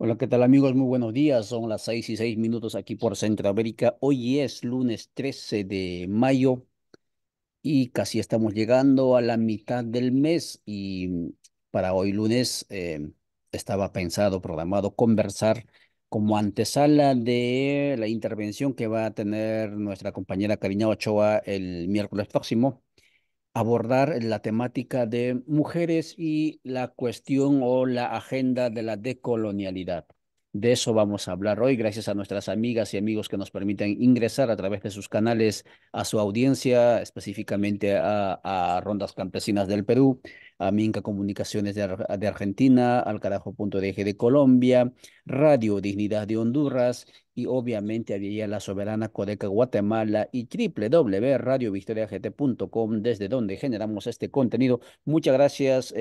Hola, ¿qué tal amigos? Muy buenos días. Son las 6:06 aquí por Centroamérica. Hoy es lunes 13 de mayo y casi estamos llegando a la mitad del mes y para hoy lunes estaba pensado, programado conversar como antesala de la intervención que va a tener nuestra compañera Karina Ochoa el miércoles próximo, abordar la temática de mujeres y la cuestión o la agenda de la decolonialidad. De eso vamos a hablar hoy, gracias a nuestras amigas y amigos que nos permiten ingresar a través de sus canales a su audiencia, específicamente a Rondas Campesinas del Perú, a Minca Comunicaciones de Argentina, al Carajo.dg de Colombia, Radio Dignidad de Honduras y obviamente había La Soberana Codeca Guatemala y www.radiovictoriagt.com, desde donde generamos este contenido. Muchas gracias,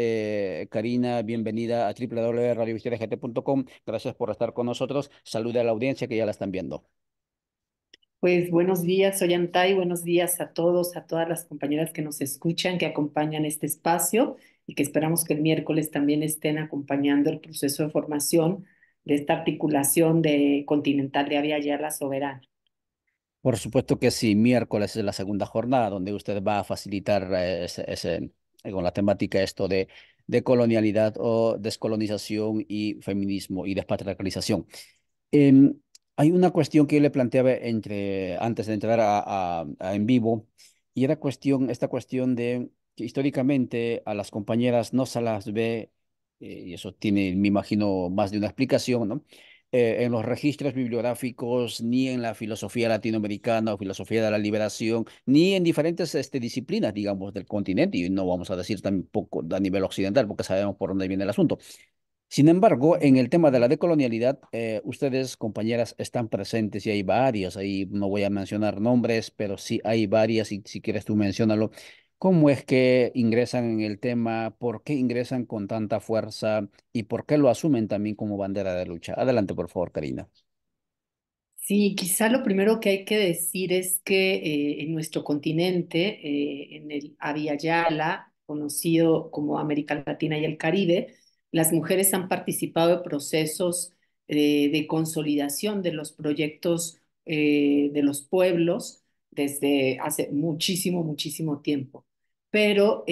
Karina. Bienvenida a www.radiovictoriagt.com. Gracias por estar con nosotros. Saluda a la audiencia que ya la están viendo. Pues buenos días, soy Antay, buenos días a todos, a todas las compañeras que nos escuchan, que acompañan este espacio y que esperamos que el miércoles también estén acompañando el proceso de formación de esta articulación de Continental de Avia Yala Soberana. Por supuesto que sí, miércoles es la segunda jornada donde usted va a facilitar con la temática esto de colonialidad o descolonización y feminismo y despatriarcalización. Em, Hay una cuestión que yo le planteaba antes de entrar a en vivo, y era esta cuestión de que históricamente a las compañeras no se las ve, y eso tiene, me imagino, más de una explicación, ¿no? En los registros bibliográficos, ni en la filosofía latinoamericana o filosofía de la liberación, ni en diferentes disciplinas, digamos, del continente, y no vamos a decir tampoco a nivel occidental, porque sabemos por dónde viene el asunto. Sin embargo, en el tema de la decolonialidad, ustedes, compañeras, están presentes y hay varias. Ahí no voy a mencionar nombres, pero sí hay varias y si quieres tú menciónalo. ¿Cómo es que ingresan en el tema? ¿Por qué ingresan con tanta fuerza? ¿Y por qué lo asumen también como bandera de lucha? Adelante, por favor, Karina. Sí, quizá lo primero que hay que decir es que en nuestro continente, en el Abya Yala, conocido como América Latina y el Caribe, las mujeres han participado de procesos de consolidación de los proyectos de los pueblos desde hace muchísimo, muchísimo tiempo, pero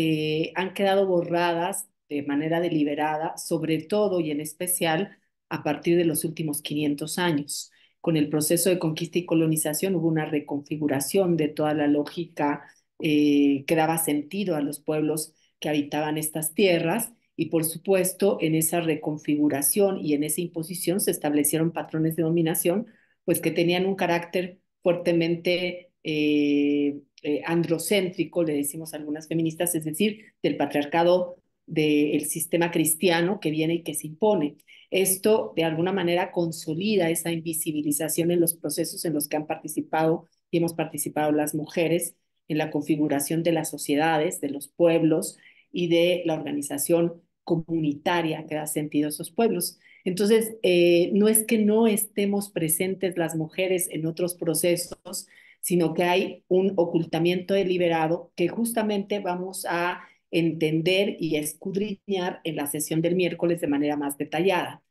han quedado borradas de manera deliberada, sobre todo y en especial a partir de los últimos 500 años. Con el proceso de conquista y colonización hubo una reconfiguración de toda la lógica que daba sentido a los pueblos que habitaban estas tierras y por supuesto en esa reconfiguración y en esa imposición se establecieron patrones de dominación pues que tenían un carácter fuertemente androcéntrico, le decimos a algunas feministas, es decir, del patriarcado del sistema cristiano que viene y que se impone. Esto de alguna manera consolida esa invisibilización en los procesos en los que han participado y hemos participado las mujeres en la configuración de las sociedades, de los pueblos y de la organización comunitaria que da sentido a esos pueblos. Entonces, no es que no estemos presentes las mujeres en otros procesos, sino que hay un ocultamiento deliberado que justamente vamos a entender y escudriñar en la sesión del miércoles de manera más detallada.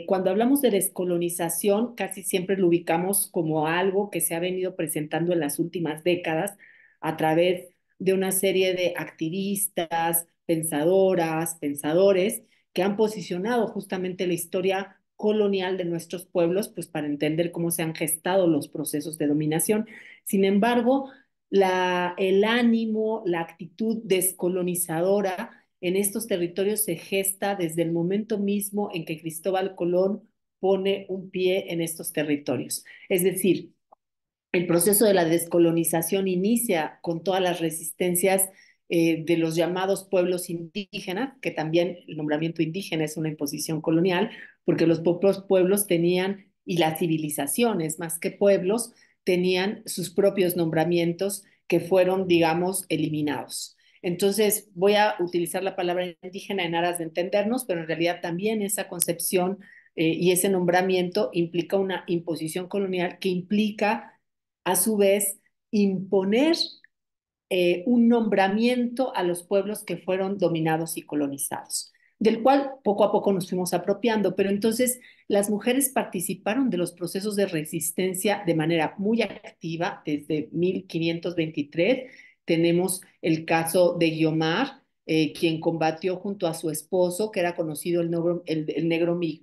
Cuando hablamos de descolonización, casi siempre lo ubicamos como algo que se ha venido presentando en las últimas décadas a través de una serie de activistas, pensadoras, pensadores que han posicionado justamente la historia colonial de nuestros pueblos, pues para entender cómo se han gestado los procesos de dominación. Sin embargo, el ánimo, la actitud descolonizadora en estos territorios se gesta desde el momento mismo en que Cristóbal Colón pone un pie en estos territorios. Es decir, el proceso de la descolonización inicia con todas las resistencias de los llamados pueblos indígenas, que también el nombramiento indígena es una imposición colonial, porque los propios pueblos tenían, y las civilizaciones más que pueblos, tenían sus propios nombramientos que fueron, digamos, eliminados. Entonces, voy a utilizar la palabra indígena en aras de entendernos, pero en realidad también esa concepción y ese nombramiento implica una imposición colonial que implica a su vez imponer un nombramiento a los pueblos que fueron dominados y colonizados. del cual poco a poco nos fuimos apropiando. Pero entonces las mujeres participaron de los procesos de resistencia de manera muy activa desde 1523. Tenemos el caso de Guiomar, quien combatió junto a su esposo, que era conocido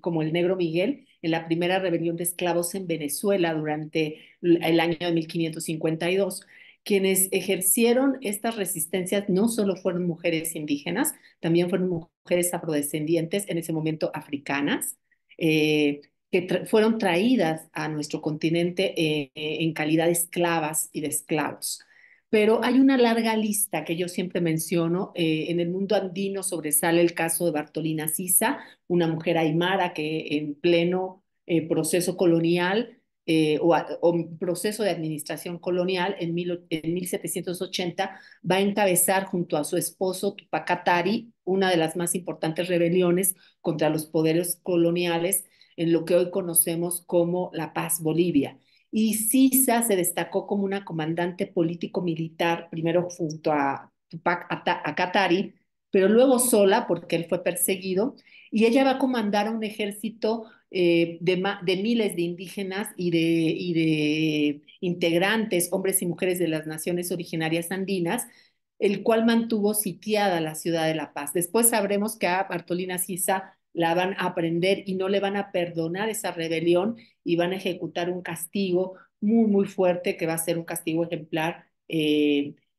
como el Negro Miguel, en la primera rebelión de esclavos en Venezuela durante el año de 1552. Quienes ejercieron estas resistencias no solo fueron mujeres indígenas, también fueron mujeres afrodescendientes, en ese momento africanas, eh, que fueron traídas a nuestro continente en calidad de esclavas y de esclavos. Pero hay una larga lista que yo siempre menciono. En el mundo andino sobresale el caso de Bartolina Sisa, una mujer aymara que en pleno proceso colonial o proceso de administración colonial en 1780 va a encabezar junto a su esposo Tupac Katari una de las más importantes rebeliones contra los poderes coloniales en lo que hoy conocemos como la Paz Bolivia. Y Sisa se destacó como una comandante político-militar, primero junto a Tupac Katari, pero luego sola porque él fue perseguido, y ella va a comandar a un ejército de miles de indígenas y de integrantes, hombres y mujeres de las naciones originarias andinas, el cual mantuvo sitiada la ciudad de La Paz. Después sabremos que a Bartolina Sisa la van a aprender y no le van a perdonar esa rebelión y van a ejecutar un castigo muy, muy fuerte que va a ser un castigo ejemplar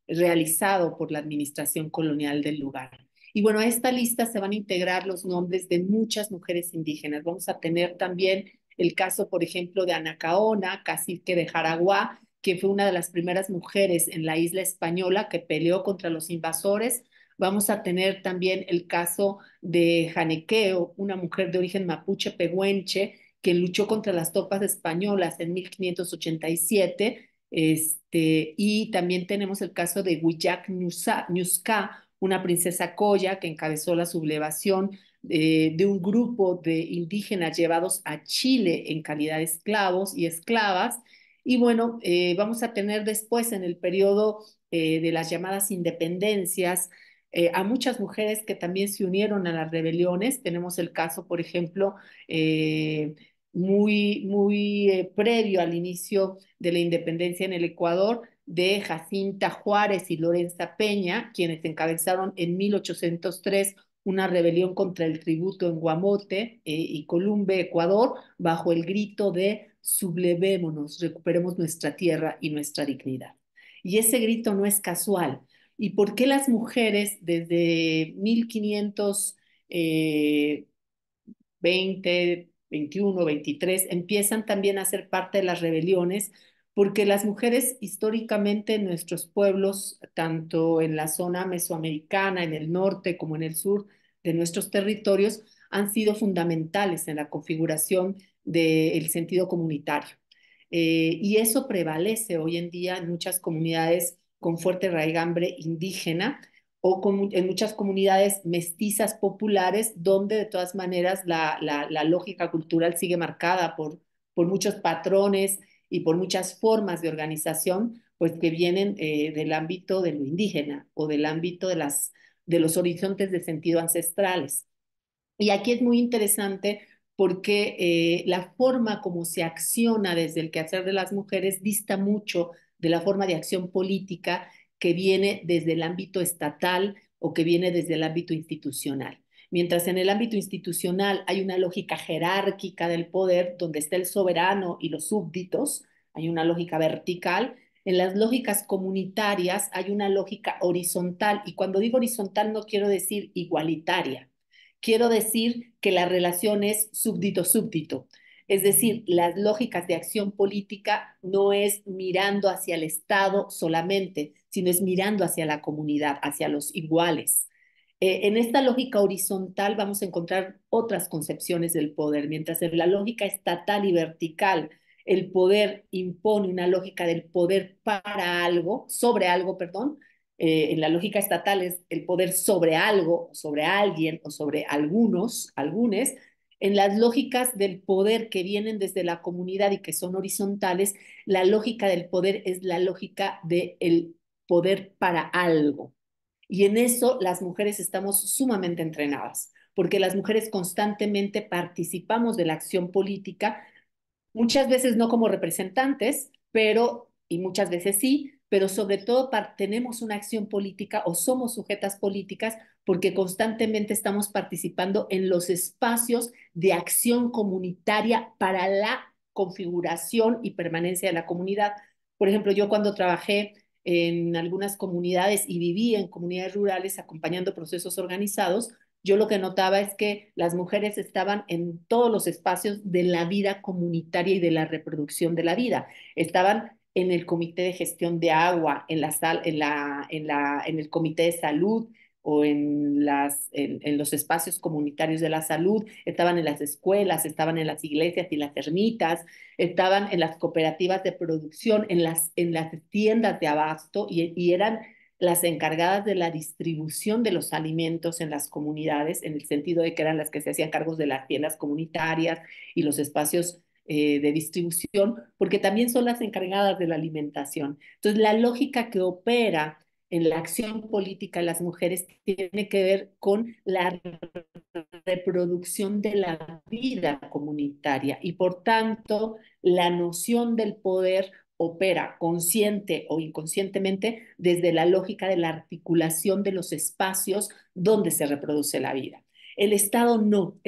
realizado por la administración colonial del lugar. Y bueno, a esta lista se van a integrar los nombres de muchas mujeres indígenas. Vamos a tener también el caso, por ejemplo, de Anacaona, cacique de Jaraguá, que fue una de las primeras mujeres en la isla española que peleó contra los invasores. Vamos a tener también el caso de Janequeo, una mujer de origen mapuche pehuenche que luchó contra las tropas españolas en 1587. Y también tenemos el caso de Huillac Ñuzca, una princesa Coya que encabezó la sublevación de un grupo de indígenas llevados a Chile en calidad de esclavos y esclavas. Y bueno, vamos a tener después en el periodo de las llamadas independencias a muchas mujeres que también se unieron a las rebeliones. Tenemos el caso, por ejemplo, muy previo al inicio de la independencia en el Ecuador, de Jacinta Juárez y Lorenza Peña, quienes encabezaron en 1803 una rebelión contra el tributo en Guamote y Columbe, Ecuador, bajo el grito de sublevémonos, recuperemos nuestra tierra y nuestra dignidad. Y ese grito no es casual. ¿Y por qué las mujeres desde 1520, 21, 23 empiezan también a ser parte de las rebeliones? Porque las mujeres históricamente en nuestros pueblos, tanto en la zona mesoamericana, en el norte como en el sur de nuestros territorios, han sido fundamentales en la configuración del sentido comunitario. Y eso prevalece hoy en día en muchas comunidades con fuerte raigambre indígena o en muchas comunidades mestizas populares, donde de todas maneras la lógica cultural sigue marcada por muchos patrones y por muchas formas de organización, pues que vienen del ámbito de lo indígena o del ámbito de los horizontes de sentido ancestrales. Y aquí es muy interesante porque la forma como se acciona desde el quehacer de las mujeres dista mucho de la forma de acción política que viene desde el ámbito estatal o que viene desde el ámbito institucional. Mientras en el ámbito institucional hay una lógica jerárquica del poder donde está el soberano y los súbditos, hay una lógica vertical. En las lógicas comunitarias hay una lógica horizontal, y cuando digo horizontal no quiero decir igualitaria. Quiero decir que la relación es súbdito-súbdito. Es decir, las lógicas de acción política no es mirando hacia el Estado solamente, sino es mirando hacia la comunidad, hacia los iguales. En esta lógica horizontal vamos a encontrar otras concepciones del poder, mientras en la lógica estatal y vertical el poder impone una lógica del poder para algo, sobre algo, perdón. En la lógica estatal es el poder sobre algo, sobre alguien o sobre algunes. En las lógicas del poder que vienen desde la comunidad y que son horizontales, la lógica del poder es la lógica del poder para algo. Y en eso las mujeres estamos sumamente entrenadas, porque las mujeres constantemente participamos de la acción política, muchas veces no como representantes, pero, y muchas veces sí, pero sobre todo tenemos una acción política o somos sujetas políticas porque constantemente estamos participando en los espacios de acción comunitaria para la configuración y permanencia de la comunidad. Por ejemplo, yo cuando trabajé en algunas comunidades y viví en comunidades rurales acompañando procesos organizados, yo lo que notaba es que las mujeres estaban en todos los espacios de la vida comunitaria y de la reproducción de la vida. Estaban en el comité de gestión de agua, en el comité de salud o en los espacios comunitarios de la salud, estaban en las escuelas, estaban en las iglesias y las ermitas, estaban en las cooperativas de producción, en las tiendas de abasto y eran las encargadas de la distribución de los alimentos en las comunidades, en el sentido de que eran las que se hacían cargos de las tiendas comunitarias y los espacios de distribución, porque también son las encargadas de la alimentación. Entonces, la lógica que opera en la acción política de las mujeres tiene que ver con la reproducción de la vida comunitaria y por tanto la noción del poder opera consciente o inconscientemente desde la lógica de la articulación de los espacios donde se reproduce la vida. El Estado no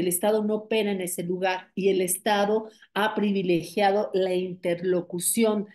opera en ese lugar y el Estado ha privilegiado la interlocución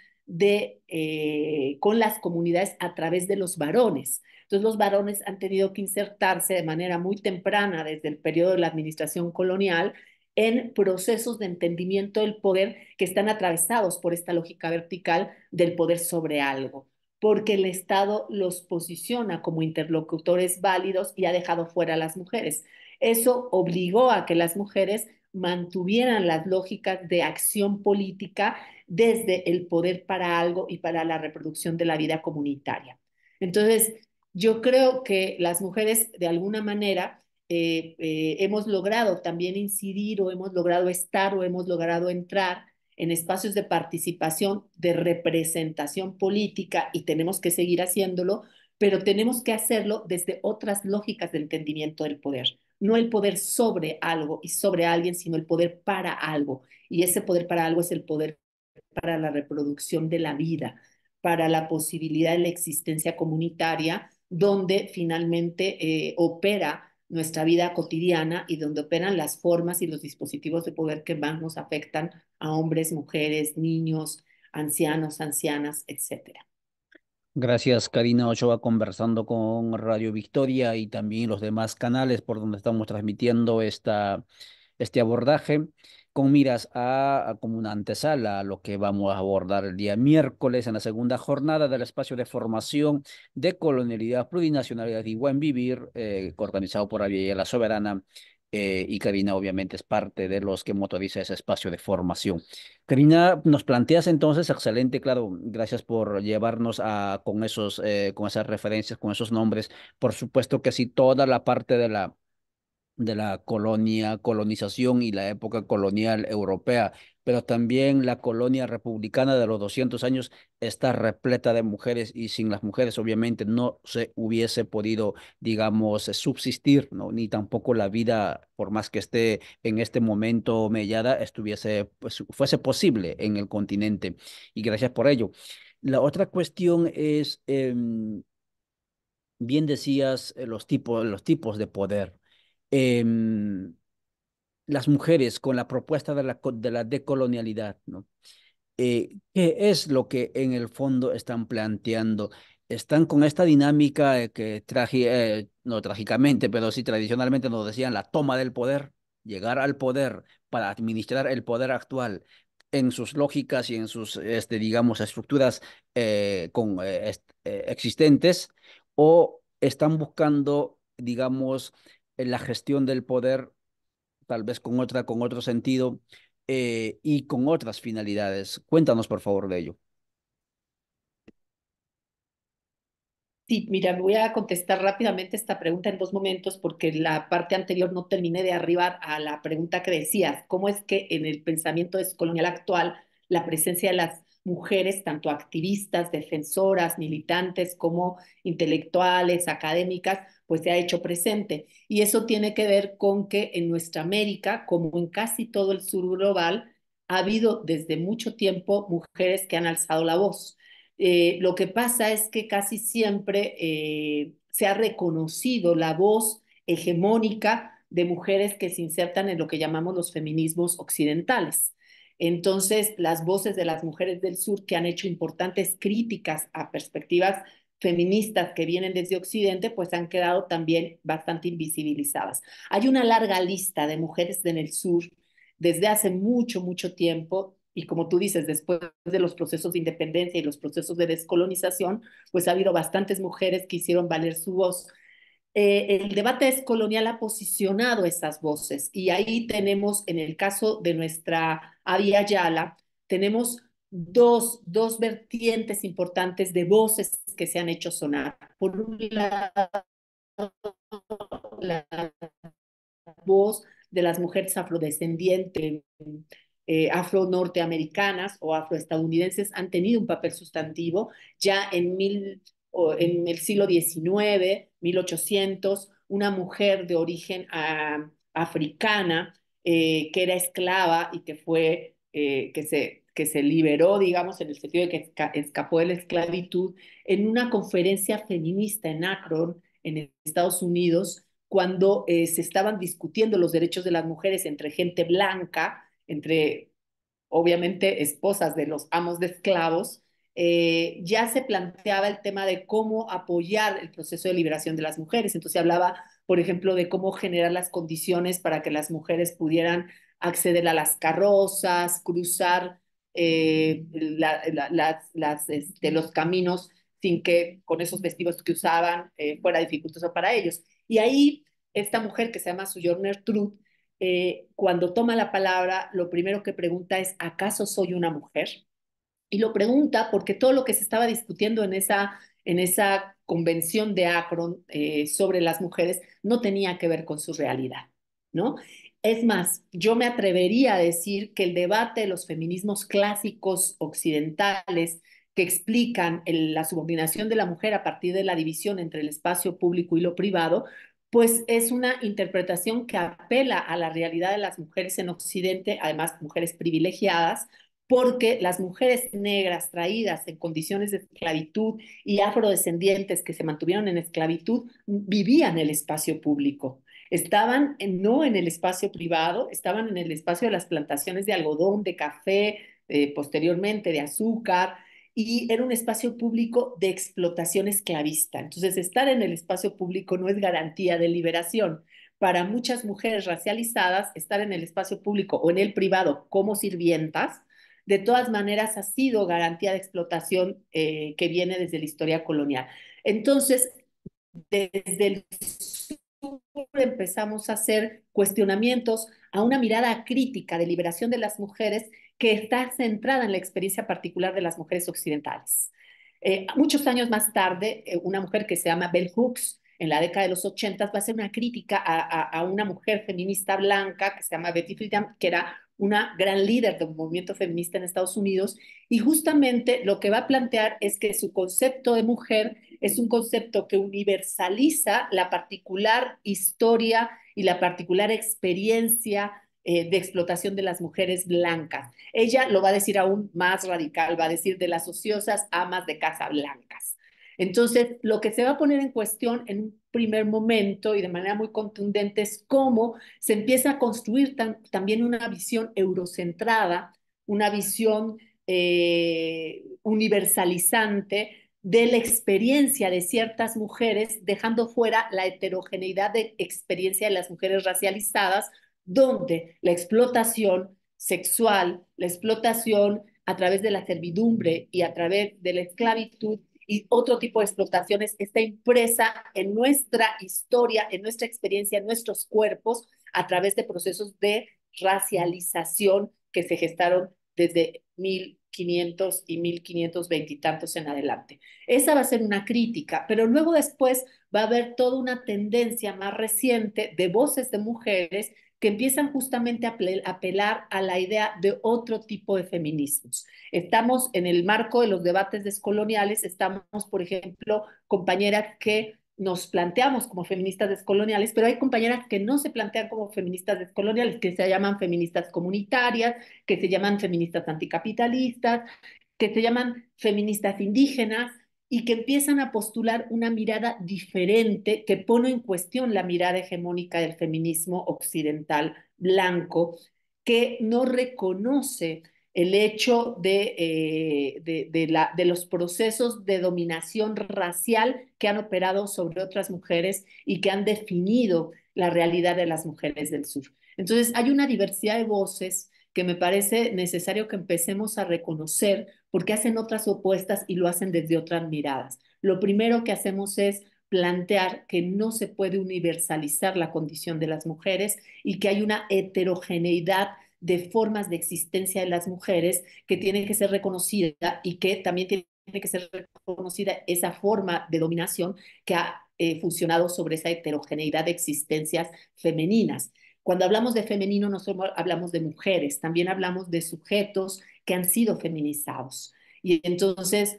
con las comunidades a través de los varones. Entonces los varones han tenido que insertarse de manera muy temprana desde el periodo de la administración colonial en procesos de entendimiento del poder que están atravesados por esta lógica vertical del poder sobre algo, porque el Estado los posiciona como interlocutores válidos y ha dejado fuera a las mujeres. Eso obligó a que las mujeres mantuvieran las lógicas de acción política desde el poder para algo y para la reproducción de la vida comunitaria. Entonces, yo creo que las mujeres, de alguna manera, hemos logrado también incidir o hemos logrado estar o hemos logrado entrar en espacios de participación, de representación política y tenemos que seguir haciéndolo, pero tenemos que hacerlo desde otras lógicas de entendimiento del poder. No el poder sobre algo y sobre alguien, sino el poder para algo. Y ese poder para algo es el poder para la reproducción de la vida, para la posibilidad de la existencia comunitaria, donde finalmente opera nuestra vida cotidiana y donde operan las formas y los dispositivos de poder que más nos afectan a hombres, mujeres, niños, ancianos, ancianas, etcétera. Gracias, Karina Ochoa, conversando con Radio Victoria y también los demás canales por donde estamos transmitiendo este abordaje, con miras a como una antesala a lo que vamos a abordar el día miércoles en la segunda jornada del espacio de formación de colonialidad, plurinacionalidad y buen vivir, organizado por Aviala La Soberana. Y Karina obviamente es parte de los que motoriza ese espacio de formación. Karina, nos planteas entonces, excelente, claro, gracias por llevarnos con esas referencias, con esos nombres. Por supuesto que sí, toda la parte de la colonización y la época colonial europea, pero también la colonia republicana de los 200 años está repleta de mujeres y sin las mujeres obviamente no se hubiese podido, digamos, subsistir, ¿no? Ni tampoco la vida, por más que esté en este momento mellada, pues, fuese posible en el continente. Y gracias por ello. La otra cuestión es, bien decías, los tipos de poder. Em, las mujeres con la propuesta de la decolonialidad, ¿no? ¿Qué es lo que en el fondo están planteando? Están con esta dinámica no trágicamente, pero sí tradicionalmente nos decían la toma del poder, llegar al poder para administrar el poder actual en sus lógicas y en sus, digamos, estructuras existentes, o están buscando, digamos, la gestión del poder tal vez con otro sentido y con otras finalidades. Cuéntanos, por favor, de ello. Sí, mira, voy a contestar rápidamente esta pregunta en dos momentos porque la parte anterior no terminé de arribar a la pregunta que decías. ¿Cómo es que en el pensamiento descolonial actual la presencia de las mujeres, tanto activistas, defensoras, militantes como intelectuales, académicas, pues se ha hecho presente. Y eso tiene que ver con que en nuestra América, como en casi todo el sur global, ha habido desde mucho tiempo mujeres que han alzado la voz. Lo que pasa es que casi siempre se ha reconocido la voz hegemónica de mujeres que se insertan en lo que llamamos los feminismos occidentales. Entonces, las voces de las mujeres del sur que han hecho importantes críticas a perspectivas feministas que vienen desde Occidente, pues han quedado también bastante invisibilizadas. Hay una larga lista de mujeres en el sur desde hace mucho, mucho tiempo, y como tú dices, después de los procesos de independencia y los procesos de descolonización, pues ha habido bastantes mujeres que hicieron valer su voz. El debate descolonial ha posicionado esas voces y ahí tenemos, en el caso de nuestra Abya Yala, tenemos dos vertientes importantes de voces que se han hecho sonar. Por un lado, la voz de las mujeres afrodescendientes, afro-norteamericanas o afroestadounidenses han tenido un papel sustantivo ya en el siglo XIX, 1800, una mujer de origen africana que era esclava y que fue, que se liberó, digamos, en el sentido de que escapó de la esclavitud, en una conferencia feminista en Akron, en Estados Unidos, cuando se estaban discutiendo los derechos de las mujeres entre gente blanca, entre obviamente esposas de los amos de esclavos, ya se planteaba el tema de cómo apoyar el proceso de liberación de las mujeres. Entonces se hablaba, por ejemplo, de cómo generar las condiciones para que las mujeres pudieran acceder a las carrozas, cruzar los caminos sin que con esos vestidos que usaban fuera dificultoso para ellos. Y ahí esta mujer que se llama Sojourner Truth, cuando toma la palabra, lo primero que pregunta es, ¿acaso soy una mujer? Y lo pregunta porque todo lo que se estaba discutiendo en esa convención de Akron sobre las mujeres no tenía que ver con su realidad, ¿no? Es más, yo me atrevería a decir que el debate de los feminismos clásicos occidentales que explican la subordinación de la mujer a partir de la división entre el espacio público y lo privado, pues es una interpretación que apela a la realidad de las mujeres en Occidente, además mujeres privilegiadas, porque las mujeres negras traídas en condiciones de esclavitud y afrodescendientes que se mantuvieron en esclavitud vivían el espacio público. Estaban no en el espacio privado, estaban en el espacio de las plantaciones de algodón, de café, posteriormente de azúcar, y era un espacio público de explotación esclavista. Entonces, estar en el espacio público no es garantía de liberación. Para muchas mujeres racializadas, estar en el espacio público o en el privado como sirvientas de todas maneras ha sido garantía de explotación que viene desde la historia colonial. Entonces, desde el sur empezamos a hacer cuestionamientos a una mirada crítica de liberación de las mujeres que está centrada en la experiencia particular de las mujeres occidentales. Muchos años más tarde, una mujer que se llama Bell Hooks, en la década de los 80, va a hacer una crítica a una mujer feminista blanca que se llama Betty Friedan, que era una gran líder del movimiento feminista en Estados Unidos, y justamente lo que va a plantear es que su concepto de mujer es un concepto que universaliza la particular historia y la particular experiencia de explotación de las mujeres blancas. Ella lo va a decir aún más radical, va a decir de las ociosas amas de casa blancas. Entonces, lo que se va a poner en cuestión en un primer momento y de manera muy contundente es cómo se empieza a construir también una visión eurocentrada, una visión universalizante de la experiencia de ciertas mujeres, dejando fuera la heterogeneidad de experiencia de las mujeres racializadas, donde la explotación sexual, la explotación a través de la servidumbre y a través de la esclavitud y otro tipo de explotaciones está impresa en nuestra historia, en nuestra experiencia, en nuestros cuerpos, a través de procesos de racialización que se gestaron desde 1500 y 1520 y tantos en adelante. Esa va a ser una crítica, pero luego después va a haber toda una tendencia más reciente de voces de mujeres que empiezan justamente a apelar a la idea de otro tipo de feminismos. Estamos en el marco de los debates descoloniales, estamos, por ejemplo, compañeras que nos planteamos como feministas descoloniales, pero hay compañeras que no se plantean como feministas descoloniales, que se llaman feministas comunitarias, que se llaman feministas anticapitalistas, que se llaman feministas indígenas y que empiezan a postular una mirada diferente que pone en cuestión la mirada hegemónica del feminismo occidental blanco, que no reconoce el hecho de los procesos de dominación racial que han operado sobre otras mujeres y que han definido la realidad de las mujeres del sur. Entonces, hay una diversidad de voces que me parece necesario que empecemos a reconocer porque hacen otras opuestas y lo hacen desde otras miradas. Lo primero que hacemos es plantear que no se puede universalizar la condición de las mujeres y que hay una heterogeneidad de formas de existencia de las mujeres que tienen que ser reconocida y que también tiene que ser reconocida esa forma de dominación que ha funcionado sobre esa heterogeneidad de existencias femeninas. Cuando hablamos de femenino, no solo hablamos de mujeres, también hablamos de sujetos que han sido feminizados. Y entonces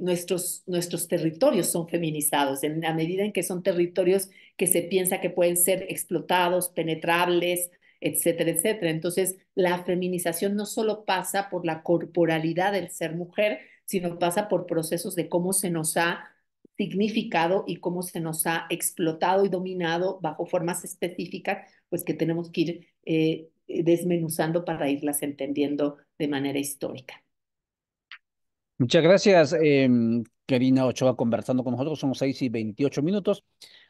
nuestros territorios son feminizados en la medida en que son territorios que se piensa que pueden ser explotados, penetrables, etcétera, etcétera. Entonces, la feminización no solo pasa por la corporalidad del ser mujer, sino pasa por procesos de cómo se nos ha significado y cómo se nos ha explotado y dominado bajo formas específicas, pues que tenemos que ir desmenuzando para irlas entendiendo de manera histórica. Muchas gracias, Karina Ochoa, conversando con nosotros. Son 6:28.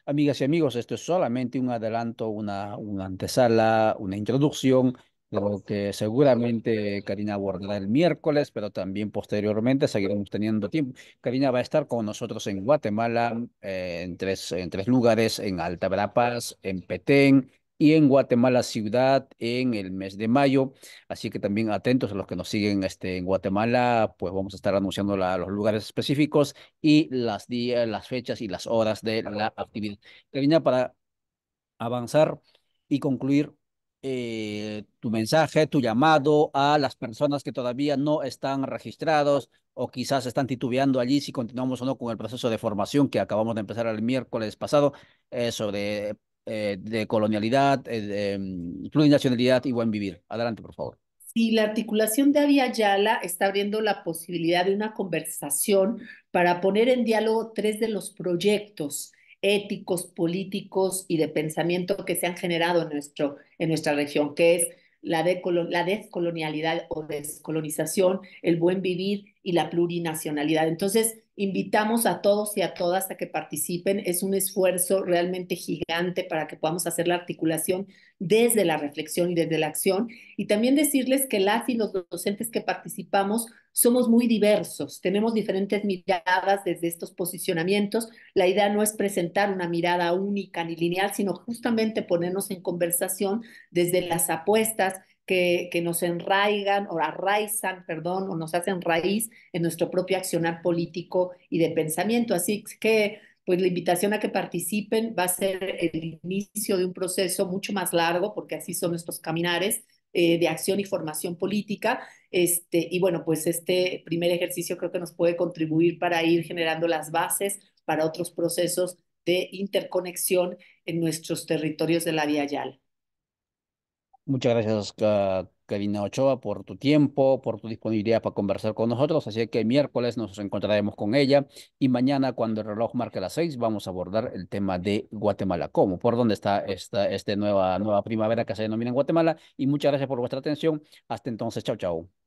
Amigas y amigos, esto es solamente un adelanto, una antesala, una introducción de lo que seguramente Karina abordará el miércoles, pero también posteriormente seguiremos teniendo tiempo. Karina va a estar con nosotros en Guatemala, en tres lugares, en Alta Verapaz, en Petén y en Guatemala Ciudad en el mes de mayo. Así que también atentos a los que nos siguen en Guatemala, pues vamos a estar anunciando los lugares específicos y las días, las fechas y las horas de la actividad. Karina, para avanzar y concluir tu mensaje, tu llamado a las personas que todavía no están registrados o quizás están titubeando allí si continuamos o no con el proceso de formación que acabamos de empezar el miércoles pasado sobre de colonialidad, plurinacionalidad y buen vivir. Adelante, por favor. Sí, la articulación de Avia Yala está abriendo la posibilidad de una conversación para poner en diálogo tres de los proyectos éticos, políticos y de pensamiento que se han generado en nuestra región, que es la descolonialidad o descolonización, el buen vivir y la plurinacionalidad. Entonces, invitamos a todos y a todas a que participen. Es un esfuerzo realmente gigante para que podamos hacer la articulación desde la reflexión y desde la acción y también decirles que las y los docentes que participamos somos muy diversos, tenemos diferentes miradas desde estos posicionamientos. La idea no es presentar una mirada única ni lineal, sino justamente ponernos en conversación desde las apuestas que nos enraigan o arraizan, perdón, o nos hacen raíz en nuestro propio accionar político y de pensamiento. Así que pues la invitación a que participen va a ser el inicio de un proceso mucho más largo, porque así son nuestros caminares de acción y formación política. Y bueno, pues este primer ejercicio creo que nos puede contribuir para ir generando las bases para otros procesos de interconexión en nuestros territorios de la Vía Yala. Muchas gracias, Karina Ochoa, por tu tiempo, por tu disponibilidad para conversar con nosotros. Así que miércoles nos encontraremos con ella y mañana, cuando el reloj marque las 6, vamos a abordar el tema de Guatemala. ¿Cómo? ¿Por dónde está esta nueva primavera que se denomina en Guatemala? Y muchas gracias por vuestra atención. Hasta entonces, chao, chao.